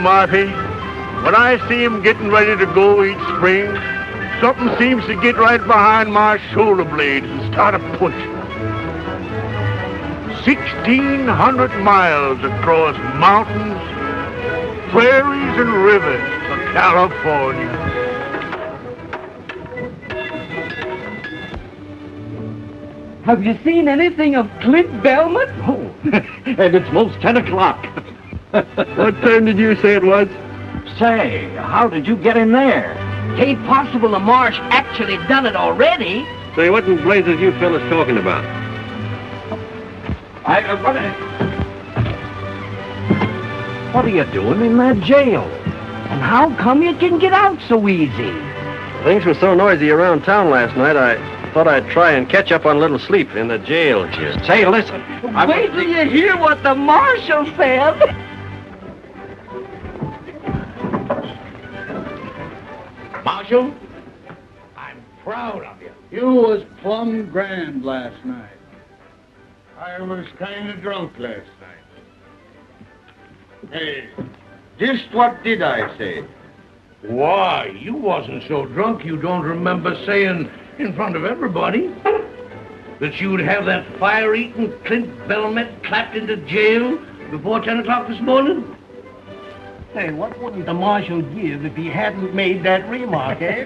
Marty. When I see him getting ready to go each spring, something seems to get right behind my shoulder blades and start a pushing. 1,600 miles across mountains, prairies, and rivers to California. Have you seen anything of Clint Belmet? Oh, and it's most 10 o'clock. What time did you say it was? Say, how did you get in there? Ain't possible the Marsh actually done it already. Say, what in blazes you fellas talking about? What are you doing in that jail? And how come you can get out so easy? Things were so noisy around town last night, I thought I'd try and catch up on a little sleep in the jail here. Say, listen. Wait till you hear what the marshal said. Marshal, I'm proud of you. You was plumb grand last night. I was kind of drunk last night. Hey, just what did I say? Why, you wasn't so drunk you don't remember saying in front of everybody that you'd have that fire-eating Clint Belmet clapped into jail before 10 o'clock this morning? Hey, what wouldn't the marshal give if he hadn't made that remark, eh?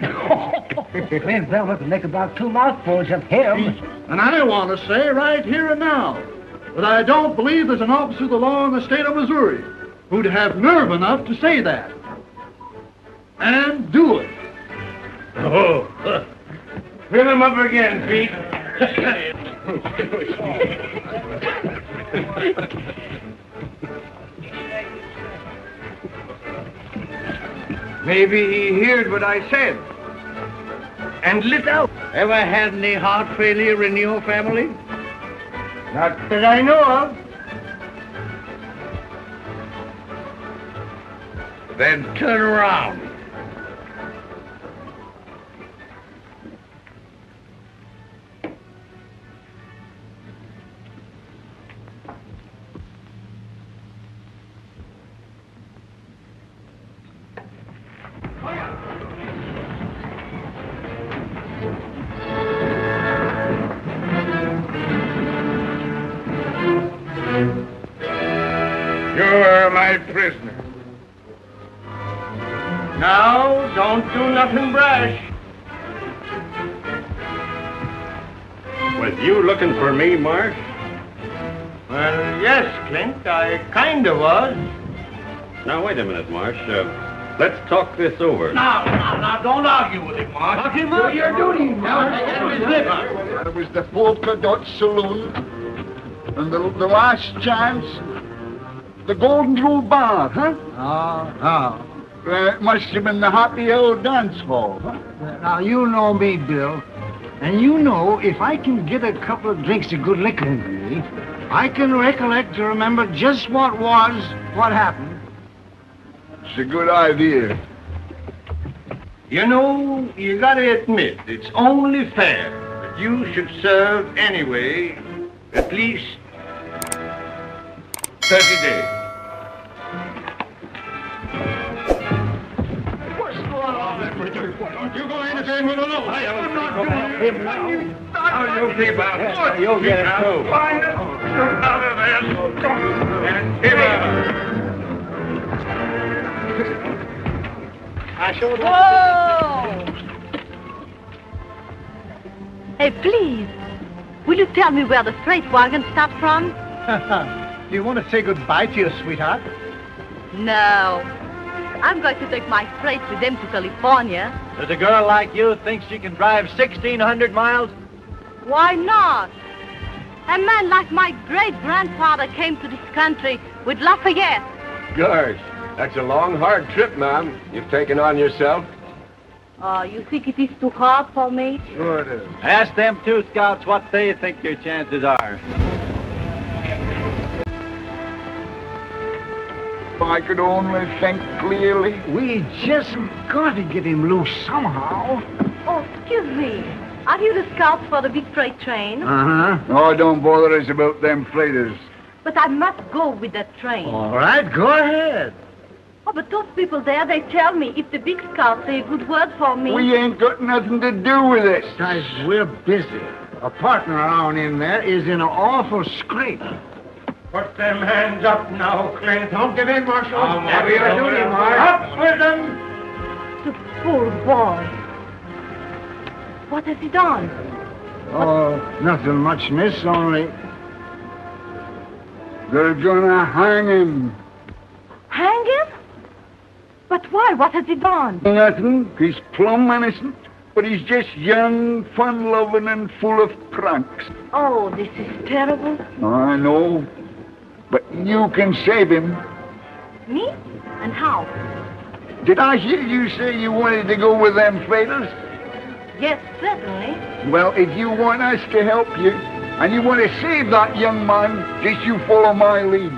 Clint Belmet would make about 2 mouthfuls of him. And I want to say right here and now that I don't believe there's an officer of the law in the state of Missouri who'd have nerve enough to say that. And do it. Oh, fill him up again, Pete. Maybe he heard what I said and lit out. Ever had any heart failure in your family? Not that I know of. Then turn around. You're my prisoner. Now, don't do nothing brash. Was you looking for me, Marsh? Well, yes, Clint, I kinda was. Now, wait a minute, Marsh. Let's talk this over. Now, don't argue with him, Marsh. Talk him up. Your duty, Marsh. It was the polka dot saloon, and the last chance, the Golden Rule Bar, huh? It must have been the Happy Old Dance Hall, huh? Now, you know me, Bill, and you know if I can get a couple of drinks of good liquor into me, I can recollect to remember just what happened. It's a good idea. You know, you gotta admit, it's only fair that you should serve anyway at least 30 days. You go anything with a load. I'm not doing it. You'll keep out. You'll get it too. Find it. Out of there. And hit it. Whoa! Hey, please, will you tell me where the freight wagon stopped from? Do you want to say goodbye to your sweetheart? No. I'm going to take my freight with them to California. Does a girl like you think she can drive 1,600 miles? Why not? A man like my great-grandfather came to this country with Lafayette. Gosh, that's a long, hard trip, ma'am. You've taken on yourself. Oh, you think it is too hard for me? Sure it is. Ask them 2 scouts what they think your chances are. If I could only think clearly. We just got to get him loose somehow. Oh, excuse me. Are you the scouts for the big freight train? Uh-huh. Oh, don't bother us about them freighters. But I must go with that train. All right, go ahead. Oh, but those people there, they tell me if the big scouts say a good word for me. We ain't got nothing to do with it. Guys, we're busy. A partner of ours in there is in an awful scrape. Put them hands up now, Clint. Don't give in, Marshal. Have your duty, Mark. Up with them! The poor boy. What has he done? Oh, nothing much, miss, only... They're gonna hang him. Hang him? But why? What has he done? Nothing. He's plumb innocent. But he's just young, fun-loving, and full of pranks. Oh, this is terrible. I know. But you can save him. Me? And how? Did I hear you say you wanted to go with them fighters? Yes, certainly. Well, if you want us to help you, and you want to save that young man, just you follow my lead.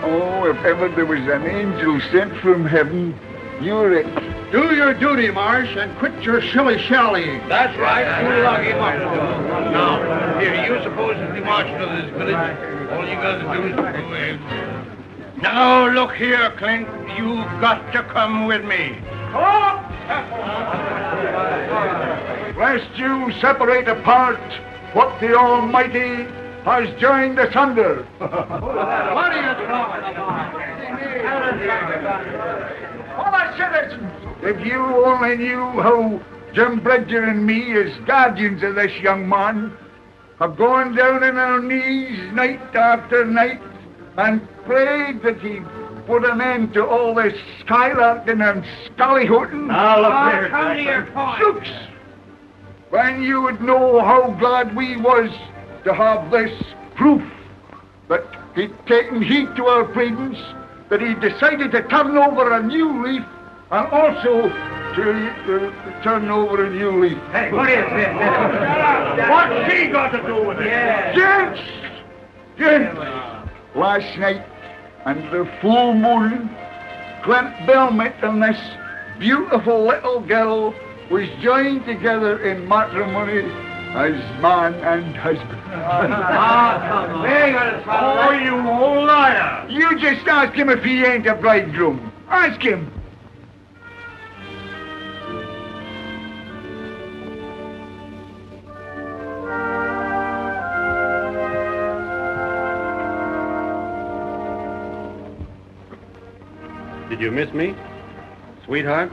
Oh, if ever there was an angel sent from heaven, you're it. Do your duty, Marsh, and quit your shilly-shally. That's right. You lock him up. Now, here, you're supposedly marshal of this village. All you got to do is go ahead. Now, look here, Clint. You've got to come with me. Lest you separate apart what the Almighty has joined asunder. What are you talking about? Fellow citizens, if you only knew how Jim Bridger and me, as guardians of this young man, have gone down on our knees night after night and prayed that he put an end to all this skylarking and scallyhooting. Now, look here. Come to your point. Shooks! When you would know how glad we was to have this proof that he'd taken heed to our pleadings, that he decided to turn over a new leaf, and also to turn over a new leaf. Hey, what is this? What's she got to do with it? Gents! Gents! Last night, under the full moon, Clint Belmet and this beautiful little girl was joined together in matrimony as man and husband. Oh, you old liar! You just ask him if he ain't a bridegroom. Ask him. Did you miss me, sweetheart?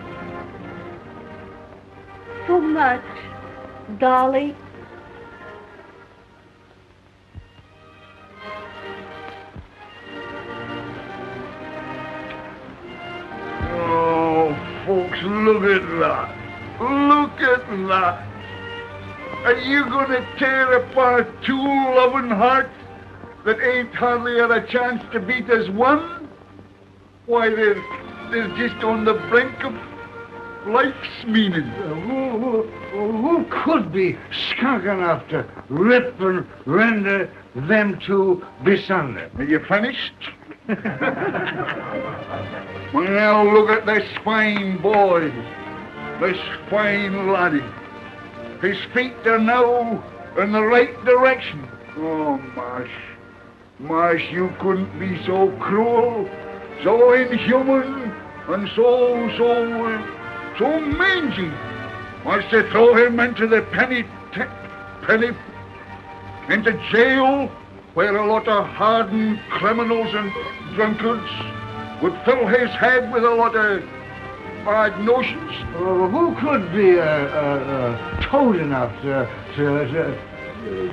So much, darling. Oh, folks, look at that. Look at that. Are you going to tear apart two loving hearts that ain't hardly had a chance to beat as one? Why, they're just on the brink of life's meaning. Who could be skunk enough to rip and render them two bisunder? Are you finished? Well, now look at this fine boy, this fine laddie. His feet are now in the right direction. Oh, Marsh, you couldn't be so cruel, so inhuman, and so mangy as to throw him into the into jail, where a lot of hardened criminals and drunkards would fill his head with a lot of bad notions. Who could be toad enough to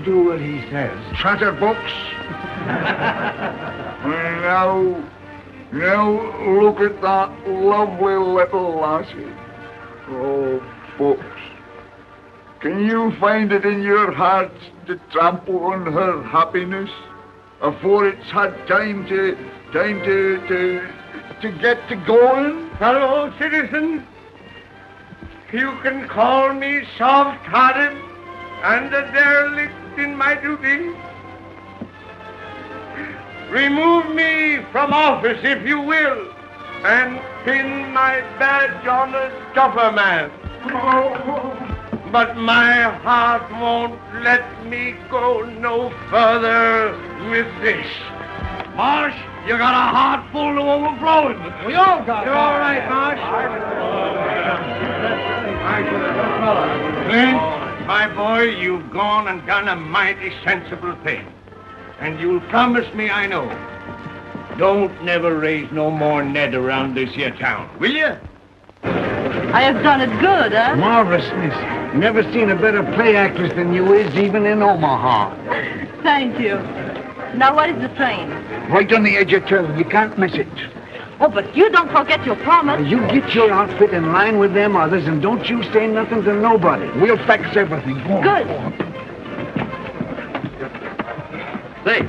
do what he says? Chatterbox. Now look at that lovely little lassie. Oh, folks, can you find it in your hearts to trample on her happiness afore it's had time to get to going? Fellow citizens, you can call me soft-hearted and a derelict in my duty. Remove me from office, if you will, and pin my badge on a stuffer man. But my heart won't let me go no further with this. Marsh, You got a heart full to overflowing. We all got You're all right, Marsh. Clint, my boy, you've gone and done a mighty sensible thing. And you'll promise me, I know, don't never raise no more Ned around this here town, will you? I have done it good, huh? Marvelous, miss. Never seen a better play actress than you is, even in Omaha. Thank you. Now, where is the train? Right on the edge of town. You can't miss it. Oh, but you don't forget your promise. You get your outfit in line with them others, and don't you say nothing to nobody. We'll fix everything. Go on. Good. Say,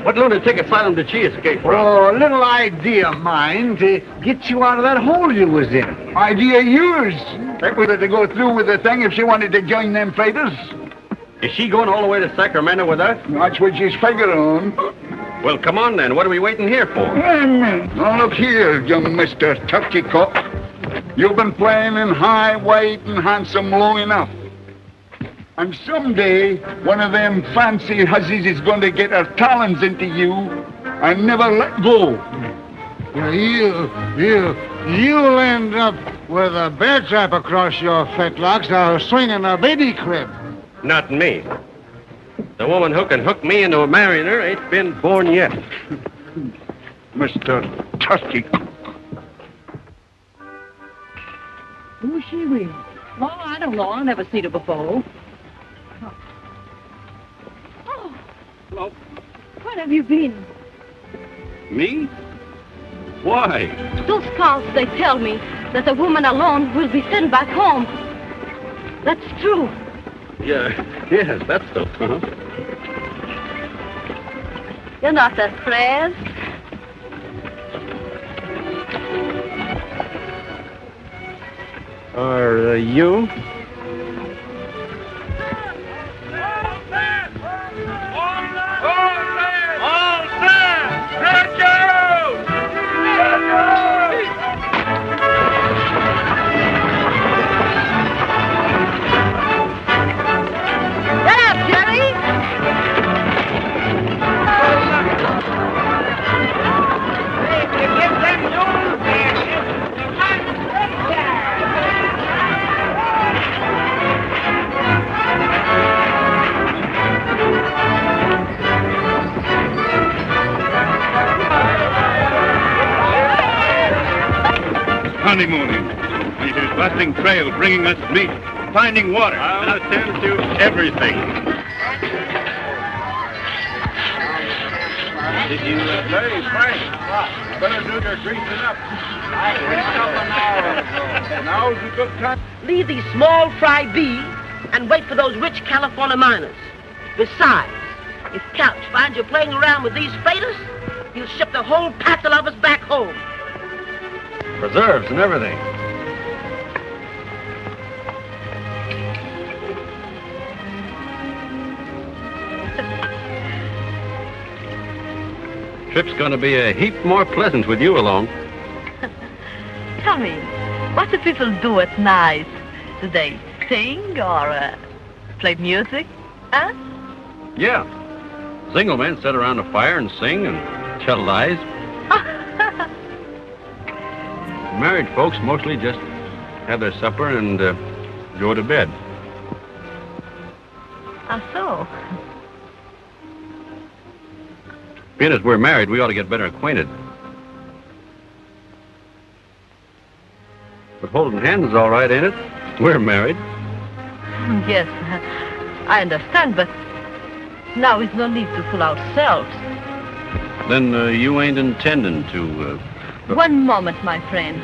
what lunatic asylum did she escape from? Oh, a little idea of mine to get you out of that hole you was in. Idea yours. That was to go through with the thing if she wanted to join them fighters. Is she going all the way to Sacramento with us? That's what she's figuring on. Well, come on then. What are we waiting here for? Now look here, young Mr. Turkey Cock. You've been playing in high, white, and handsome long enough. And someday, one of them fancy hussies is going to get her talons into you and never let go. You'll end up with a bear trap across your fetlocks or swinging a baby crib. Not me. The woman who can hook me into marrying her ain't been born yet. Mr. Turkey Cock. Who's she with? Oh, I don't know. I've never seen her before. Oh. Hello. Where have you been? Me? Why? Those scouts, they tell me that a woman alone will be sent back home. That's true. Yes, that's so. Uh-huh. You're not afraid? Are you? Honeymooning. And it is busting trail, bringing us meat, finding water. I'll attend to everything. Did you say, Frank? You better do your greasing up. Now's a good time. Leave these small fry be and wait for those rich California miners. Besides, if Couch finds you playing around with these freighters, he'll ship the whole passel of us back home. Preserves and everything. Trip's going to be a heap more pleasant with you along. Tell me, what do people do at night? Do they sing or play music? Huh? Yeah. Single men sit around a fire and sing and tell lies. Married folks mostly just have their supper and go to bed. Ah, so? Being as we're married, we ought to get better acquainted. But holding hands is all right, ain't it? We're married. Yes, I understand, but now is no need to fool ourselves. Then you ain't intending to... One moment, my friend.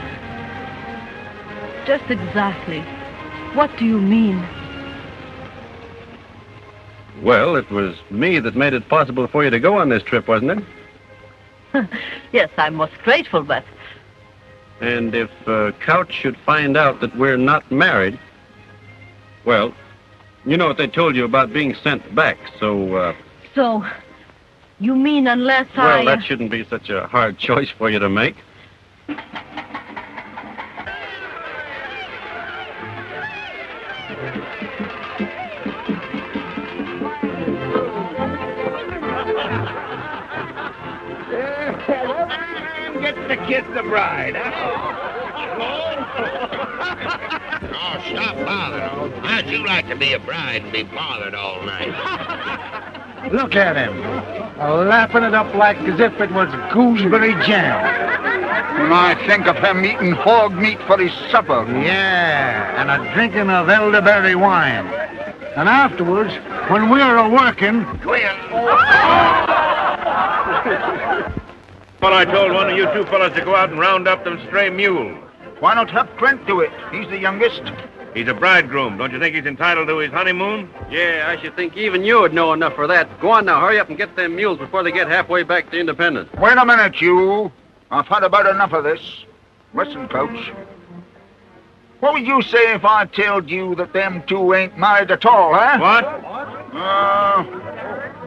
Just exactly. What do you mean? Well, it was me that made it possible for you to go on this trip, wasn't it? Yes, I'm most grateful, but... And if Couch should find out that we're not married, well, you know what they told you about being sent back, so... So, you mean unless Well, that shouldn't be such a hard choice for you to make. Man gets to kiss the bride, Oh, stop bothering. How'd you like to be a bride and be bothered all night? Look at him. Lapping it up like as if it was gooseberry jam. When I think of him eating hog meat for his supper. Yeah, and a drinking of elderberry wine. And afterwards, when we're a-working... Well, I told one of you two fellas to go out and round up them stray mules. Why not have Clint do it? He's the youngest. He's a bridegroom. Don't you think he's entitled to his honeymoon? Yeah, I should think even you would know enough for that. Go on now, hurry up and get them mules before they get halfway back to Independence. Wait a minute, you. I've had about enough of this. Listen, Coach. What would you say if I told you that them two ain't married at all, huh? What?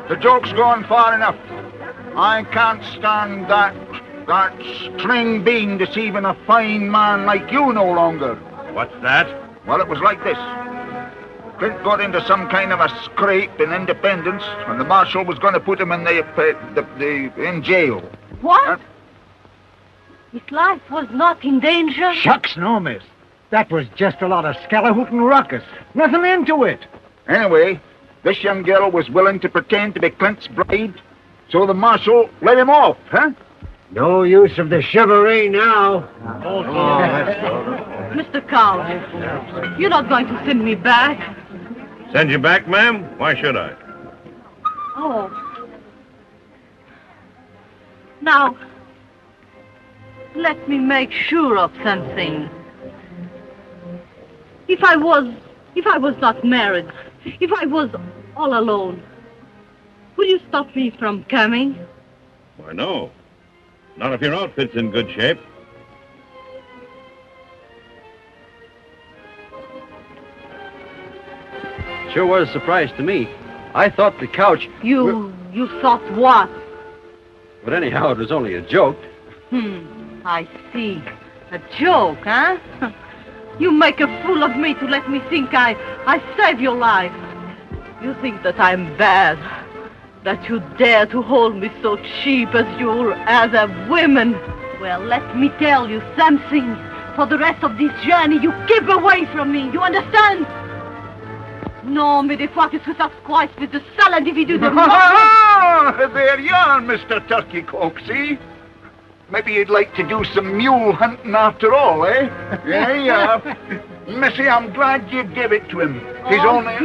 The joke's gone far enough. I can't stand that string bean deceiving a fine man like you no longer. What's that? Well, it was like this. Clint got into some kind of a scrape in Independence when the marshal was going to put him in in jail. What? His life was not in danger? Shucks, no, miss. That was just a lot of scallahootin' ruckus. Nothing into it. Anyway, this young girl was willing to pretend to be Clint's bride, so the marshal let him off, huh? No use of the chivalry now. Mr. Cowles, you're not going to send me back. Send you back, ma'am? Why should I? Oh. Now, let me make sure of something. If I was not married, if I was all alone, would you stop me from coming? Why, no. Not if your outfit's in good shape. Sure was a surprise to me. I thought the couch... You thought what? But anyhow, it was only a joke. I see. A joke, huh? You make a fool of me to let me think I saved your life. You think that I'm bad, that you dare to hold me so cheap as your other women. Well, let me tell you something. For the rest of this journey, you keep away from me. You understand? Non, mais des fois, qu'est-ce que ça se croit, espèce de sale individu de mort? There you are, Mr. Turkey Coxey. Maybe you'd like to do some mule hunting after all, eh? Yeah. Missy, I'm glad you gave it to him. He's only...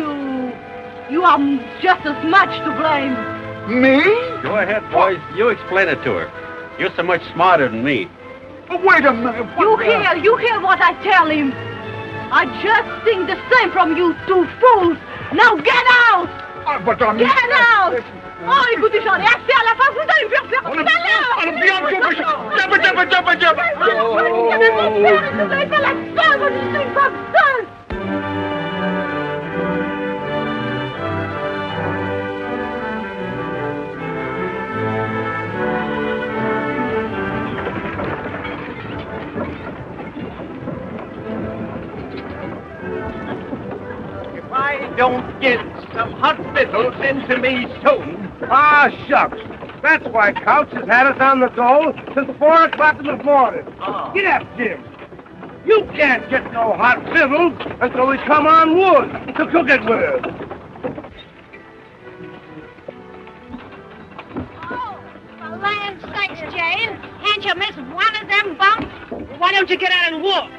You are just as much to blame. Me? Go ahead, boys. You explain it to her. You're so much smarter than me. But wait a minute. You hear what I tell him. I just think the same from you two fools. Now get out! But I'm... Get out! Oh, écoutez, j'en ai assez à la fin. Vous allez me faire faire tout à l'heure. Jump! Vous allez faire la fin, vous êtes comme ça. If I don't get some hot victuals into me soon. Ah, shucks. That's why Couch has had us on the go since 4 o'clock in the morning. Get up, Jim. You can't get no hot victuals until we come on wood to cook it with. Oh, for land's sakes, Jane. Can't you miss one of them bumps? Why don't you get out and walk?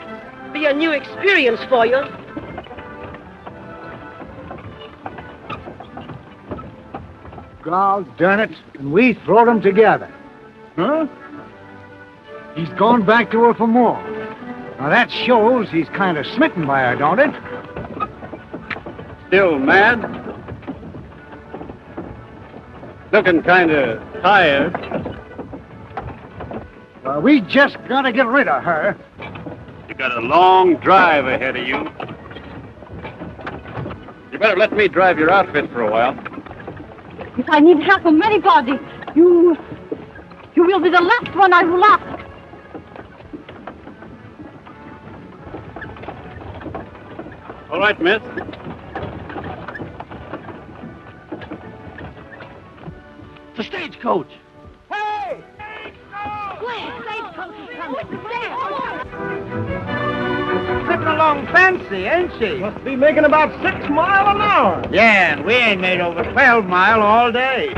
Be a new experience for you. God darn it, and we throwed them together. Huh? He's gone back to her for more. Now that shows he's kind of smitten by her, don't it? Still mad? Looking kind of tired. Well, we just got to get rid of her. You got a long drive ahead of you. You better let me drive your outfit for a while. If I need help from anybody, you will be the last one I will ask. All right, miss. The stagecoach. Hey! Slipping along fancy, ain't she? Must be making about 6 miles an hour. Yeah, and we ain't made over 12 mile all day.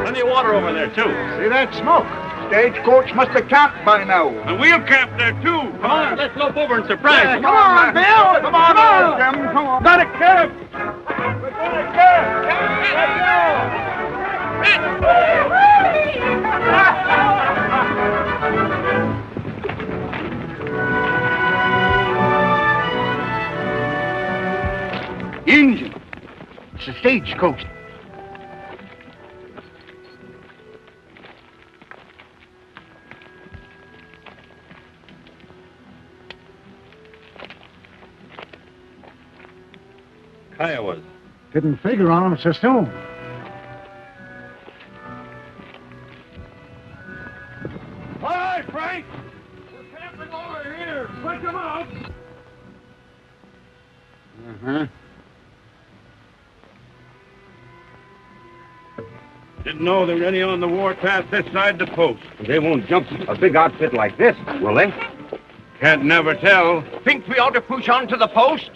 Plenty of water over there, too. See that smoke? Stagecoach must have camped by now. And we'll camp there, too. Come on, let's lope over and surprise them. Come on, Bill! Come on, Jim. Come on. Got a camp! Engine. It's a stagecoach. Kiowas. Didn't figure on them so soon. Hi, Frank. We're camping over here. Put them out. Uh-huh. Didn't know there were any on the warpath this side the post. They won't jump a big outfit like this, will they? Can't never tell. Think we ought to push on to the post?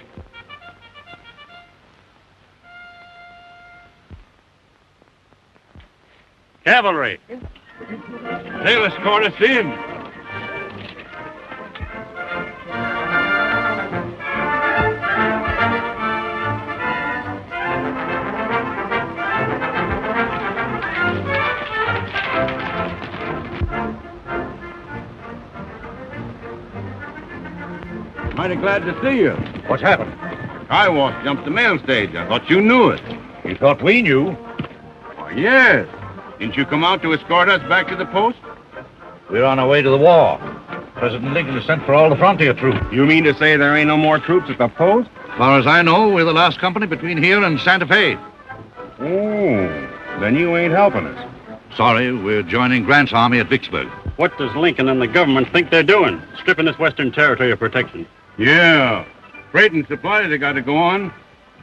Cavalry. They'll escort us in. Mighty glad to see you. What's happened? Kiowas jumped the mail stage. I thought you knew it. You thought we knew? Why, yes. Didn't you come out to escort us back to the post? We're on our way to the war. President Lincoln has sent for all the frontier troops. You mean to say there ain't no more troops at the post? As far as I know, we're the last company between here and Santa Fe. Oh, then you ain't helping us. Sorry, we're joining Grant's army at Vicksburg. What does Lincoln and the government think they're doing? Stripping this western territory of protection. Yeah. Freight and supplies have got to go on.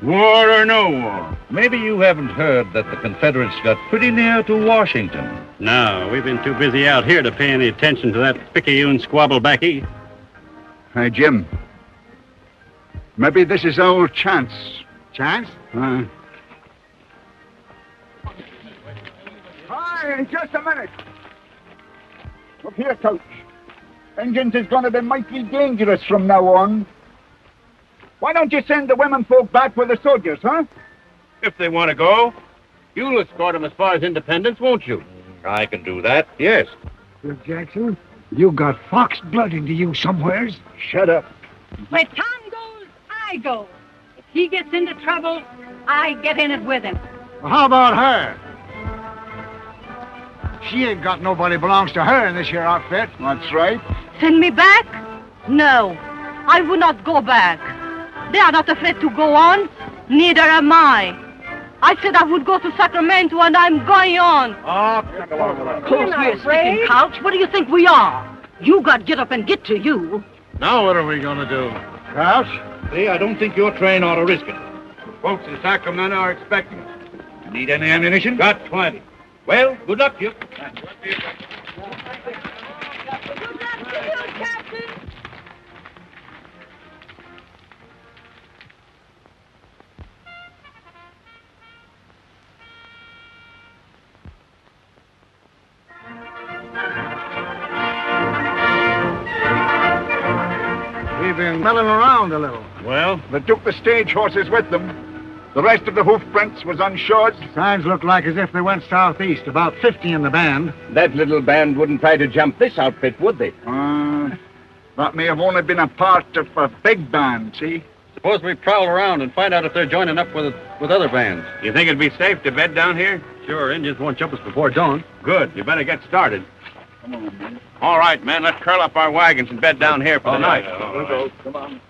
War or no war. Maybe you haven't heard that the Confederates got pretty near to Washington. No, we've been too busy out here to pay any attention to that picayune squabble back east. Hi, Jim. Maybe this is our chance. Chance? Hi, just a minute. Look here, Coach. Engines is going to be mighty dangerous from now on. Why don't you send the women folk back with the soldiers, huh? If they want to go, you'll escort them as far as Independence, won't you? I can do that, yes. Bill Jackson, you got fox blood into you somewheres. Shut up. Where Tom goes, I go. If he gets into trouble, I get in it with him. Well, how about her? She ain't got nobody belongs to her in this here outfit. That's right. Send me back? No, I will not go back. They are not afraid to go on. Neither am I. I said I would go to Sacramento, and I'm going on. Close here, sticking couch. What do you think we are? You got to get up and get to you. Now what are we going to do? Crouch? See, I don't think your train ought to risk it. Folks in Sacramento are expecting us. Need any ammunition? Got plenty. Well, good luck to you. We've been milling around a little. Well, They took the stage horses with them. The rest of the hoof prints was unshod. Signs look like as if they went southeast, about 50 in the band. That little band wouldn't try to jump this outfit, would they? That may have only been a part of a big band, see? Suppose we prowl around and find out if they're joining up with other bands. You think it'd be safe to bed down here? Sure, Indians won't jump us before dawn. Good. You better get started. Come on, man. All right, men. Let's curl up our wagons and bed down here for the night. We'll go. Come on.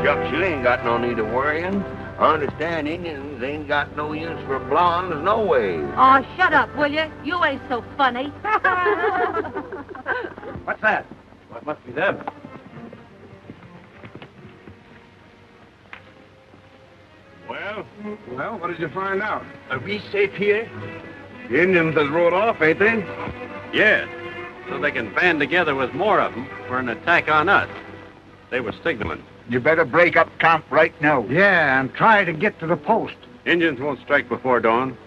Shucks, you ain't got no need of worrying. I understand Indians ain't got no use for blondes no way. Oh, shut up, will you? You ain't so funny. What's that? Well, it must be them. Well, what did you find out? Are we safe here? The Indians has rode off, ain't they? Yes, so they can band together with more of them for an attack on us. They were signaling. You better break up camp right now. Yeah, and try to get to the post. Indians won't strike before dawn.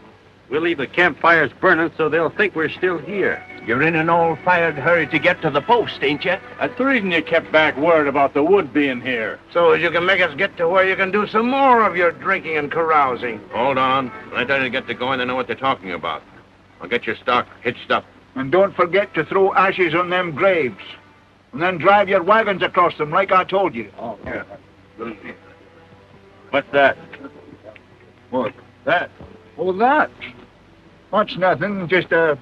We'll leave the campfires burning so they'll think we're still here. You're in an all-fired hurry to get to the post, ain't you? That's the reason you kept back word about the wood being here. So as you can make us get to where you can do some more of your drinking and carousing. Hold on. When I tell you to get to going, they know what they're talking about. I'll get your stock hitched up. And don't forget to throw ashes on them graves. And then drive your wagons across them like I told you. Oh, yeah. What's that? What? That? Oh, that? That's nothing, just a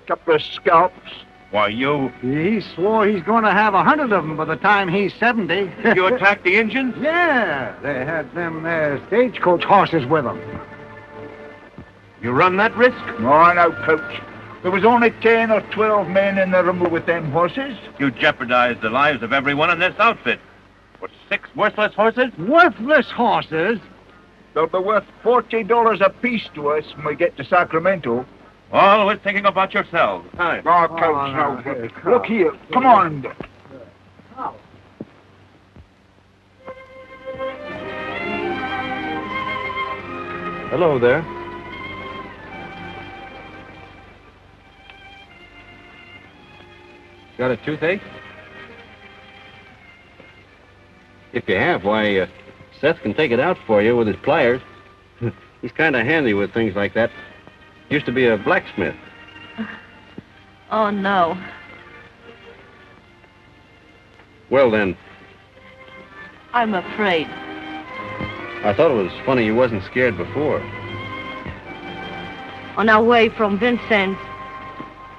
couple of scalps. Why, you... He swore he's going to have 100 of them by the time he's 70. You attacked the Indians? Yeah, they had them stagecoach horses with them. You run that risk? No, no, Coach. There was only 10 or 12 men in the room with them horses. You jeopardized the lives of everyone in this outfit. For 6 worthless horses? Worthless horses? They'll be worth $40 apiece to us when we get to Sacramento. Always thinking about yourselves. Hi. Oh, Coach, no. Look here. Come on. Hello there. Got a toothache? If you have, why, Seth can take it out for you with his pliers. He's kind of handy with things like that. Used to be a blacksmith. Oh, no. Well, then, I'm afraid. I thought it was funny you wasn't scared before. On our way from Vincent,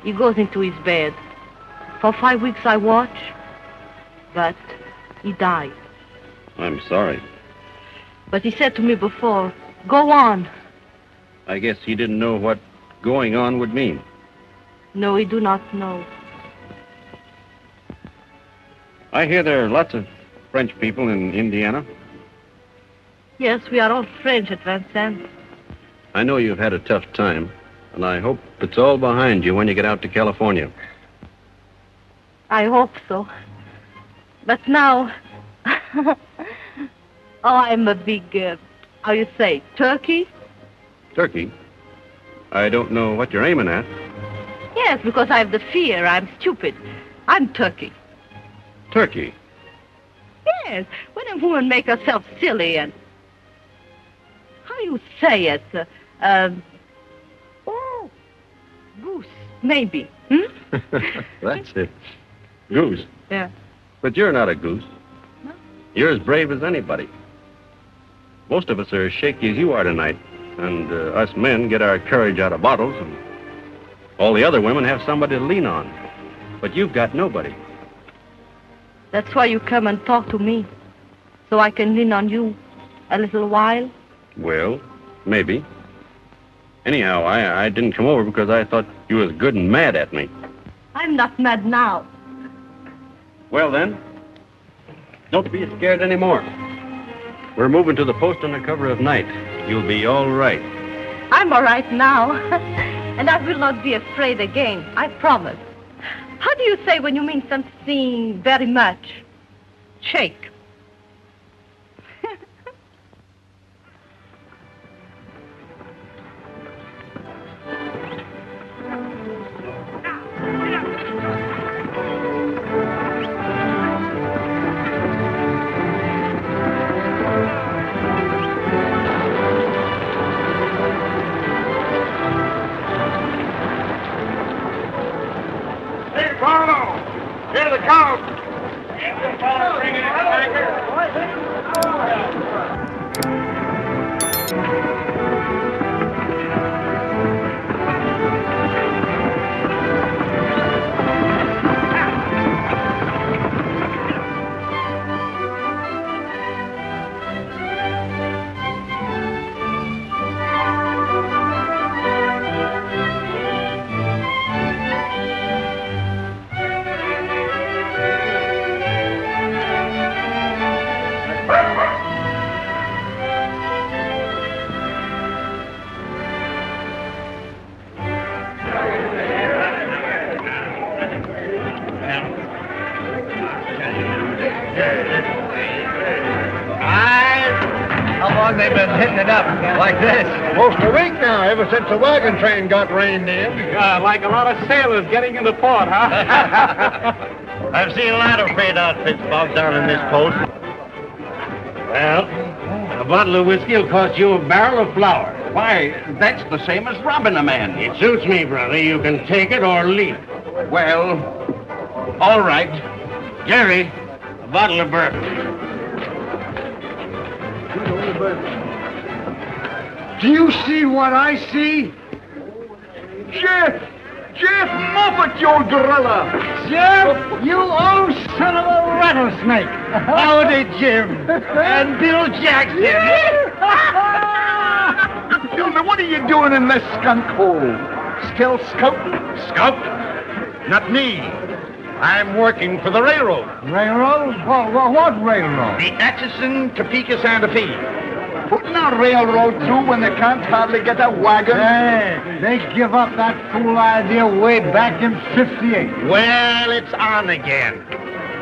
he goes into his bed. For 5 weeks I watch, but he died. I'm sorry. But he said to me before, go on. I guess he didn't know what going on would mean. No, he do not know. I hear there are lots of French people in Indiana. Yes, we are all French at Vincent. I know you've had a tough time, and I hope it's all behind you when you get out to California. I hope so. But now... oh, I'm a big, how you say, turkey? Turkey? I don't know what you're aiming at. Yes, because I have the fear. I'm stupid. I'm turkey. Turkey? Yes, when a woman make herself silly and... How you say it? Oh, goose, maybe. Hmm? That's it. Goose. Yeah. But you're not a goose. No? You're as brave as anybody. Most of us are as shaky as you are tonight. And us men get our courage out of bottles, and all the other women have somebody to lean on. But you've got nobody. That's why you come and talk to me. So I can lean on you a little while. Well, maybe. Anyhow, I didn't come over because I thought you was good and mad at me. I'm not mad now. Well, then, don't be scared anymore. We're moving to the post on the cover of night. You'll be all right. I'm all right now. And I will not be afraid again. I promise. How do you say when you mean something very much? Shake. How long they been hitting it up like this? Most a week now, ever since the wagon train got reined in. Like a lot of sailors getting into port, huh? I've seen a lot of freight outfits bogged down in this post. Well, a bottle of whiskey will cost you a barrel of flour. Why, that's the same as robbing a man. It suits me, brother. You can take it or leave it. Well, all right. Jerry, a bottle of bourbon. Do you see what I see? Jeff Moffat, you old gorilla! Jeff, you old son of a rattlesnake! Howdy, Jim. And Bill Jackson. Tell me, what are you doing in this skunk hole? Still scout? Scout? Not me. I'm working for the railroad. Railroad? What railroad? The Atchison, Topeka, Santa Fe. Putting a railroad through when they can't hardly get a wagon? Hey, they give up that fool idea way back in '58. Well, it's on again.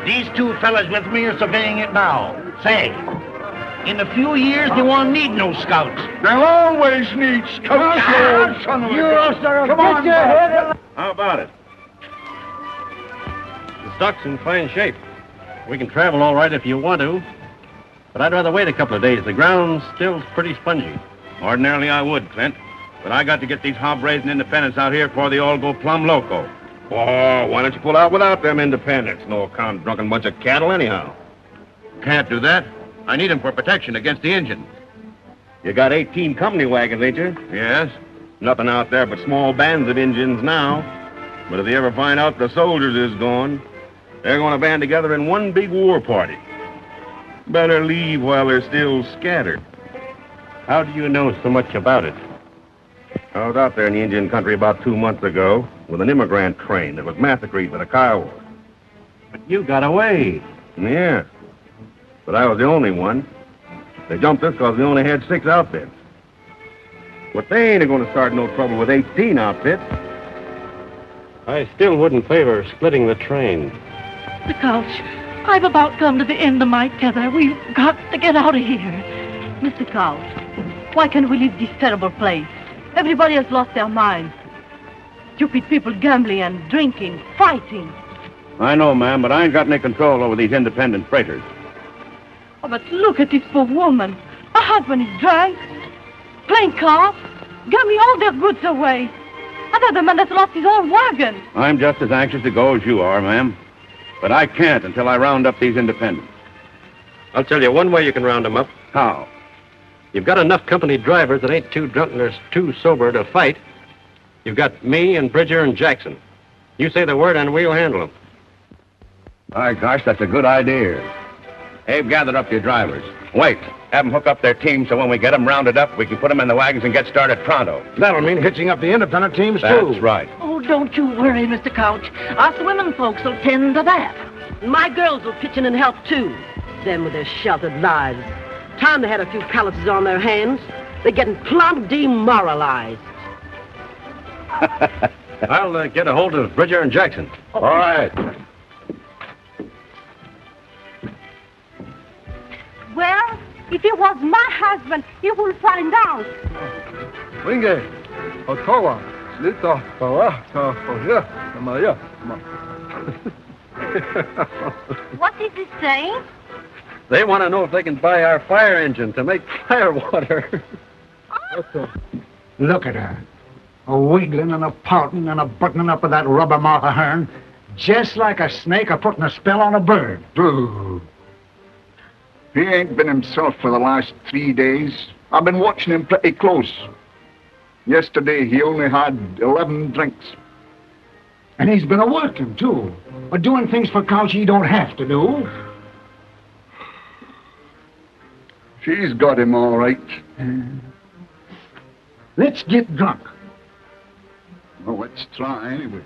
These two fellas with me are surveying it now. Say, in a few years, they won't need no scouts. They'll always need scouts. Come on, How about it? The stock's in fine shape. We can travel all right if you want to. But I'd rather wait a couple of days. The ground's still pretty spongy. Ordinarily I would, Clint. But I got to get these hob-raising independents out here before they all go plumb loco. Oh, why don't you pull out without them independents? No account drunken bunch of cattle anyhow. Can't do that. I need them for protection against the Indians. You got 18 company wagons, ain't you? Yes? Nothing out there but small bands of Indians now. But if they ever find out the soldiers is gone, they're going to band together in one big war party. Better leave while they're still scattered. How do you know so much about it? I was out there in the Indian country about 2 months ago with an immigrant train that was massacred by the Kiowas. But you got away. Yeah. But I was the only one. They jumped us because we only had 6 outfits. But they ain't going to start no trouble with 18 outfits. I still wouldn't favor splitting the train. The Couch, I've about come to the end of my tether. We've got to get out of here. Mr. Couch, why can't we leave this terrible place? Everybody has lost their minds. Stupid people gambling and drinking, fighting. I know, ma'am, but I ain't got any control over these independent freighters. Oh, but look at this poor woman. Her husband is drunk, playing cards, gambling all their goods away. Another man has lost his own wagon. I'm just as anxious to go as you are, ma'am. But I can't until I round up these independents. I'll tell you one way you can round them up. How? You've got enough company drivers that ain't too drunken or too sober to fight. You've got me and Bridger and Jackson. You say the word and we'll handle them. My gosh, that's a good idea. Abe, gather up your drivers. Wait, have them hook up their teams so when we get them rounded up, we can put them in the wagons and get started pronto. That'll mean hitching up the independent teams, too. That's right. Oh, don't you worry, Mr. Couch. Us women folks will tend to that. My girls will pitch in and help, too. Them with their sheltered lives. Time they had a few calluses on their hands. They're getting plumb demoralized. I'll get a hold of Bridger and Jackson. All right. Well, if it was my husband, he will find out. Winge, Ottawa, Lita, Maria. What is he saying? They want to know if they can buy our fire engine to make firewater. Look at her. A wiggling and a pouting and a buttoning up of that rubber mouth of hern. Just like a snake putting a spell on a bird. He ain't been himself for the last 3 days. I've been watching him pretty close. Yesterday, he only had 11 drinks. And he's been a-working, too. But doing things for Couch he don't have to do. She's got him all right. Let's get drunk. Well, let's try anyway.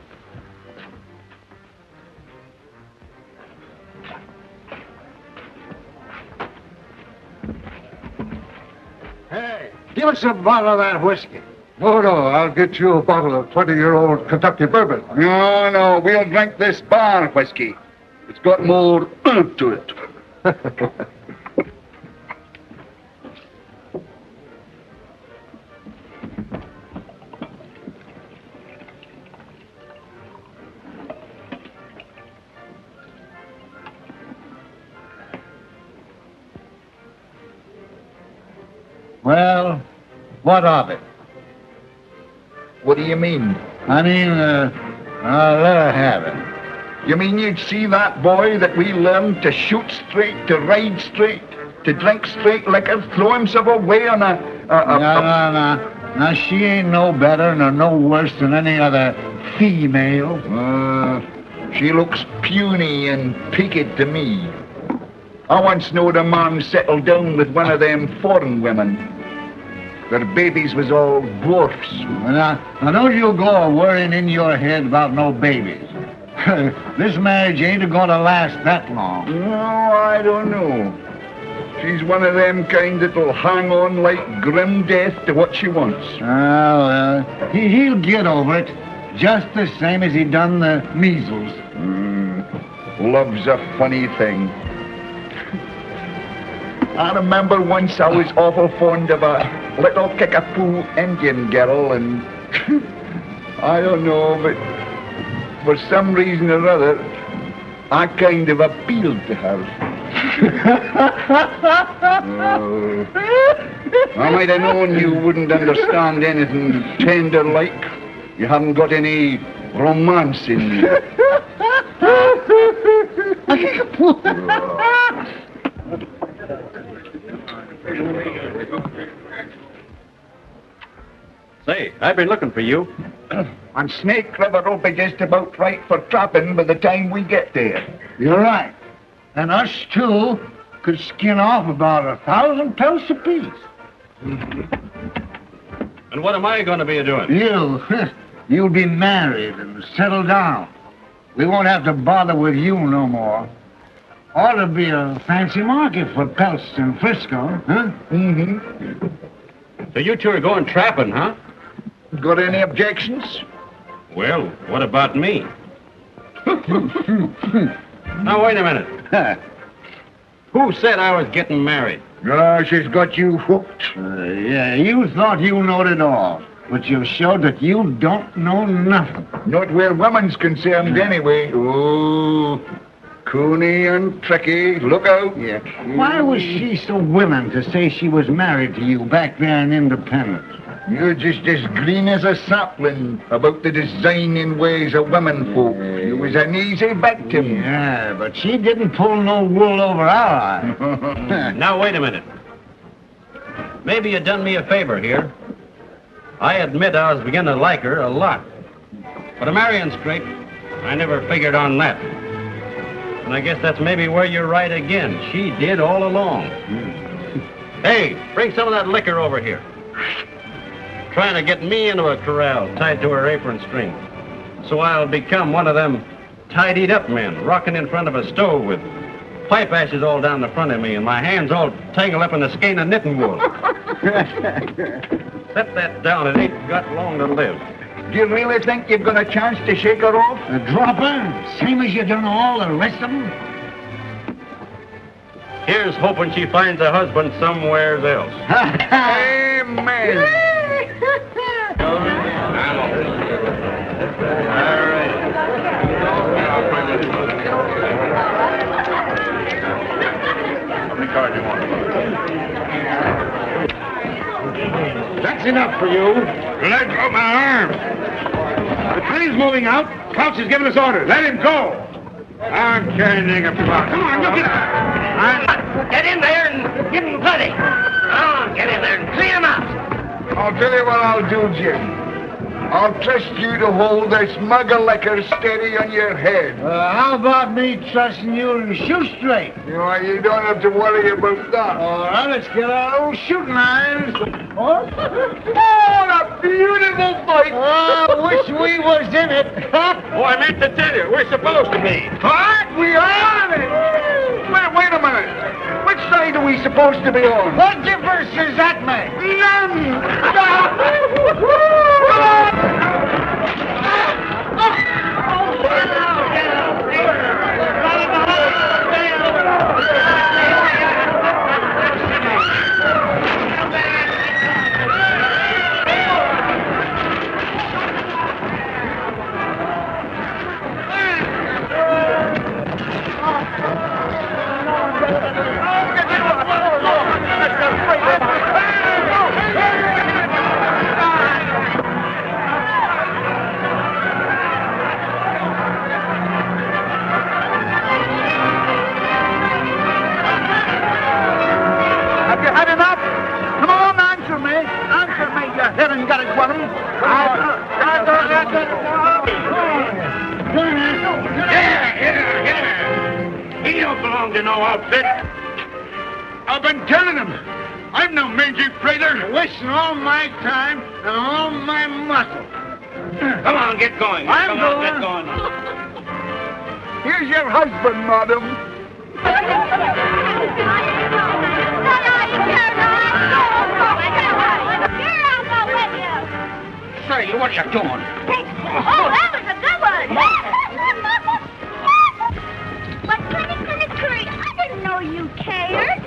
Hey, give us a bottle of that whiskey. No, I'll get you a bottle of 20-year-old Kentucky bourbon. No, we'll drink this bar whiskey. It's got more oomph to it. Well, what of it? What do you mean? I mean, I'll let her have it. You mean you'd see that boy that we learned to shoot straight, to ride straight, to drink straight liquor, throw himself away on a... No. Now, she ain't no better nor no worse than any other female. She looks puny and peaked to me. I once knowed a man settled down with one of them foreign women. Their babies was all dwarfs. Now don't you go a-worrying in your head about no babies. This marriage ain't gonna last that long. No, I don't know. She's one of them kind that'll hang on like grim death to what she wants. He'll get over it, just the same as he done the measles. Love's a funny thing. I remember once I was awful fond of a little kickapoo Indian girl, and I don't know, but for some reason or other, I kind of appealed to her. I might have known you wouldn't understand anything tender-like. You haven't got any romance in you. Say, I've been looking for you. And Snake River will be just about right for trapping by the time we get there. You're right. And us two could skin off about 1,000 pelts apiece. And what am I going to be doing? You'll be married and settled down. We won't have to bother with you no more. Ought to be a fancy market for pelts in Frisco, huh? Mm-hmm. So you two are going trapping, huh? Got any objections? Well, what about me? Now, wait a minute. Who said I was getting married? She's got you hooked. Yeah, you thought you knowed it all, but you showed that you don't know nothing. Not where women's concerned, anyway. Oh, coony and tricky. Look out. Yeah. Why was she so willing to say she was married to you back there in Independence? You're just as green as a sapling about the designing ways of women folk. You was an easy victim. Yeah, but she didn't pull no wool over our eye. Now, wait a minute. Maybe you done me a favor here. I admit I was beginning to like her a lot. But a marrying scrape, I never figured on that. And I guess that's maybe where you're right again. She did all along. Hey, bring some of that liquor over here. Trying to get me into a corral tied to her apron string. So I'll become one of them tidied up men rocking in front of a stove with pipe ashes all down the front of me and my hands all tangled up in a skein of knitting wool. Set that down. It ain't got long to live. Do you really think you've got a chance to shake her off? A dropper? Same as you done all the rest of them? Here's hoping she finds a husband somewhere else. Amen. That's enough for you. Let go my arm. The train's moving out. Couch has given us orders. Let him go. I'm carrying up to Come on, look at Get in there and give him plenty. Come on, get in there and clean him out. I'll tell you what I'll do, Jim. I'll trust you to hold this mug of liquor steady on your head. How about me trusting you to shoot straight? You don't have to worry about that. All right, let's get our old shooting irons. Oh, a beautiful fight. Wish we was in it. Oh, I meant to tell you, we're supposed to be. What? We are on it. Wait a minute. Which side are we supposed to be on? What difference does that make? None. Haven't got it, one of them. He don't belong to no outfit. I've been telling him. I'm no mangy freighter. Wasting all my time and all my muscle. Come on, get going. I'm Come on, going. get going. Here's your husband, madam. Say, what are you doing? Oh, that was a good one. But Curry, I didn't know you cared.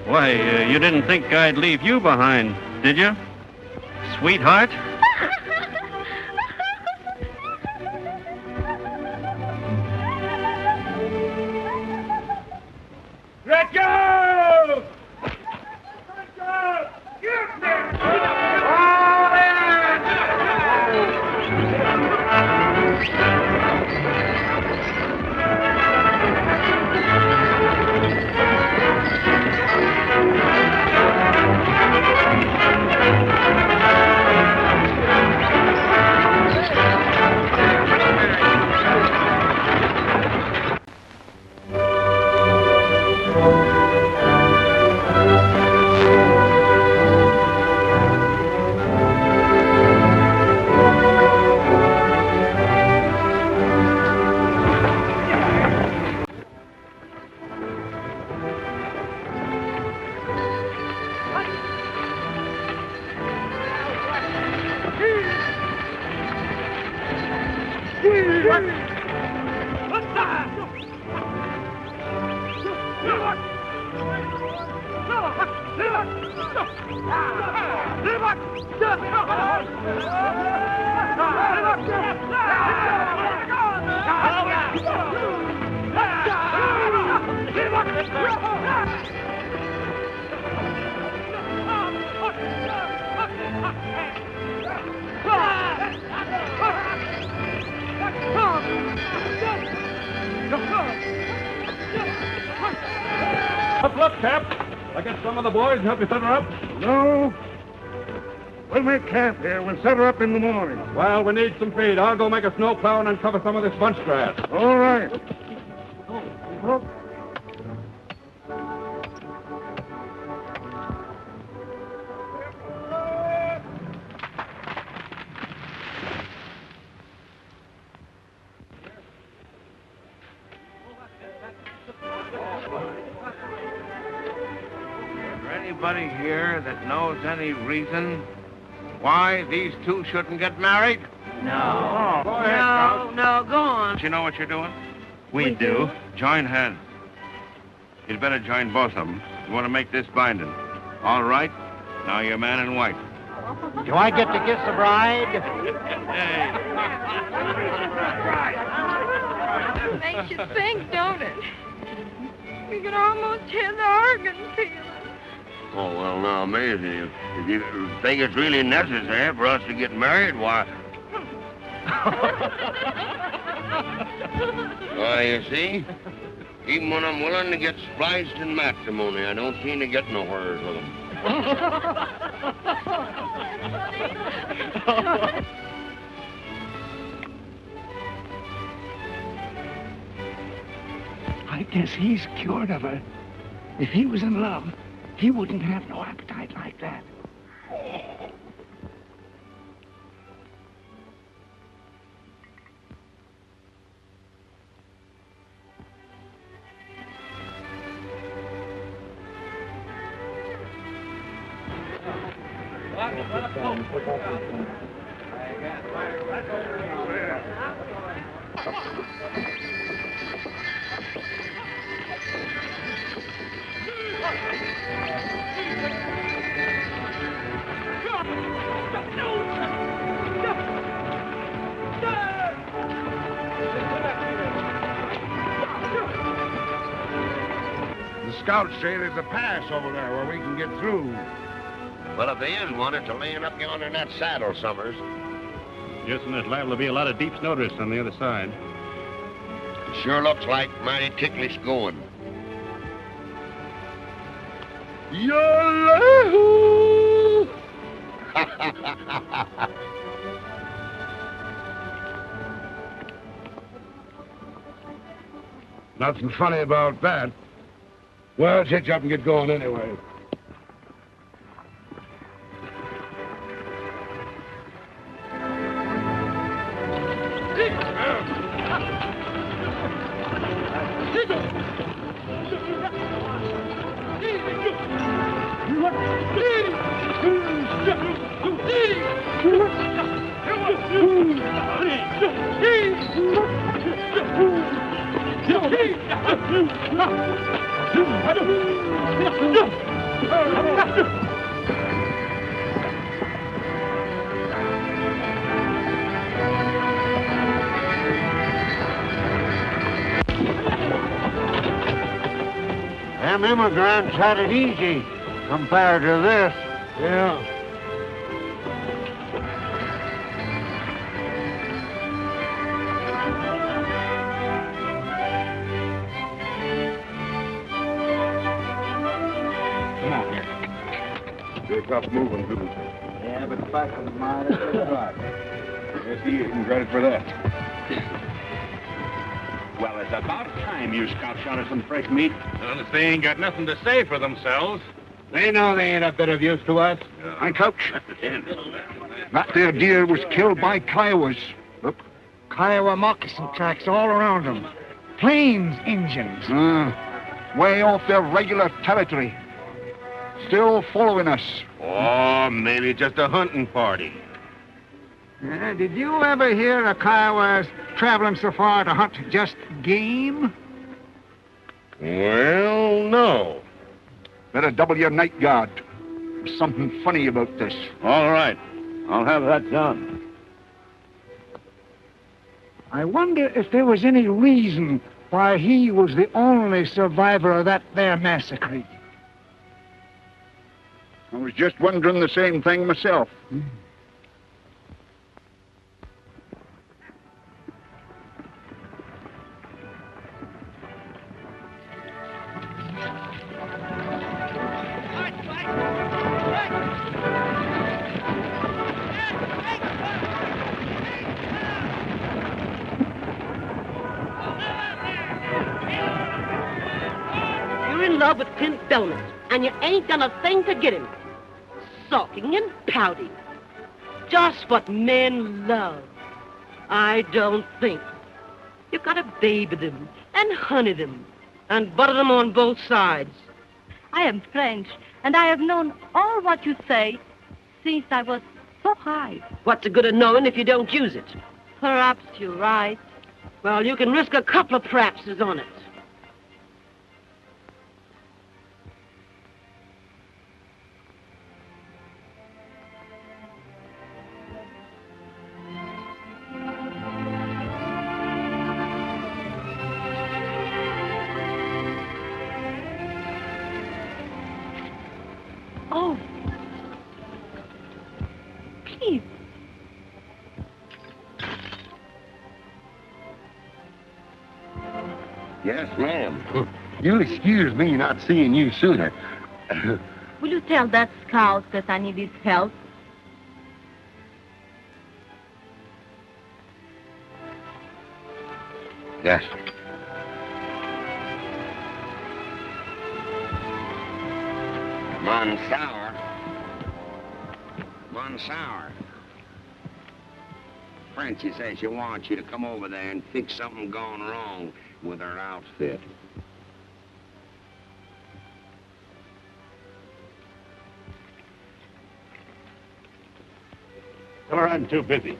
Why, you didn't think I'd leave you behind, did you? Sweetheart? Let go! Tough luck, Cap. I get some of the boys and help you set her up? No. We'll make camp here. We'll set her up in the morning. Well, we need some feed. I'll go make a snow plow and uncover some of this bunch grass. All right. Anybody here that knows any reason why these two shouldn't get married? No. Go ahead, Scout. No, go on. Do you know what you're doing? We do. Join hands. You'd better join both of them. You want to make this binding. All right? Now you're man and wife. Do I get to kiss the bride? Makes you think, don't it? You can almost hear the organ feeling. Oh, well, now, Maisie, if you think it's really necessary for us to get married, why... Why, you see, even when I'm willing to get spliced in matrimony, I don't seem to get nowhere with them. I guess he's cured of her. If he was in love, he wouldn't have no appetite like that. The scouts say there's a pass over there where we can get through. Well, if there is one, it's a laying up yonder in that saddle, Summers. Yes, and there's liable to be a lot of deep snowdrifts on the other side. It sure looks like mighty ticklish going. Yahoo! Nothing funny about that. Well, let's hitch up and get going anyway. Them immigrants had it easy compared to this. Yeah. Come on here. They're tough moving, too. Yeah, but the fact of the matter is right. Yes, he is. And credit for that. Well, it's about time you scouts shot us some fresh meat. Well, if they ain't got nothing to say for themselves. They know they ain't a bit of use to us. Hi, Coach. That there deer was killed by Kiowas. Look. Kiowa moccasin tracks all around them. Plains Indians. Way off their regular territory. Still following us. Oh, maybe just a hunting party. Did you ever hear of Kiowas traveling so far to hunt just game? Well, no. Better double your night guard. There's something funny about this. All right. I'll have that done. I wonder if there was any reason why he was the only survivor of that there massacre. I was just wondering the same thing myself. You're in love with Clint Belmet, and you ain't done a thing to get him. Sulking and pouting. Just what men love. I don't think. You've got to baby them, and honey them, and butter them on both sides. I am French, and I have known all what you say since I was so high. What's the good of knowing if you don't use it? Perhaps you're right. Well, you can risk a couple of perhapses on it. Oh. Please. Yes, ma'am. You'll excuse me not seeing you sooner. Will you tell that scout that I need his help? Yes. Monsour. Frenchy says she wants you to come over there and fix something gone wrong with her outfit. Tell her I'm too busy.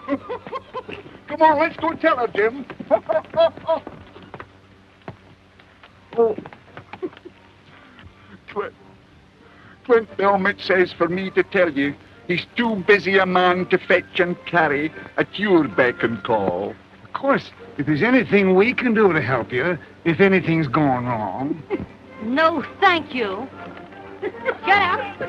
Come on, let's go tell her, Jim. Oh. Clint Belmet says for me to tell you he's too busy a man to fetch and carry at your beck and call. Of course, if there's anything we can do to help you, if anything's gone wrong. No, thank you. Get out.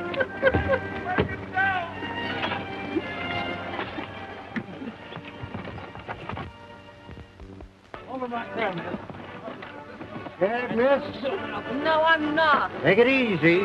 Over my camera. Scared, miss? No, I'm not. Take it easy.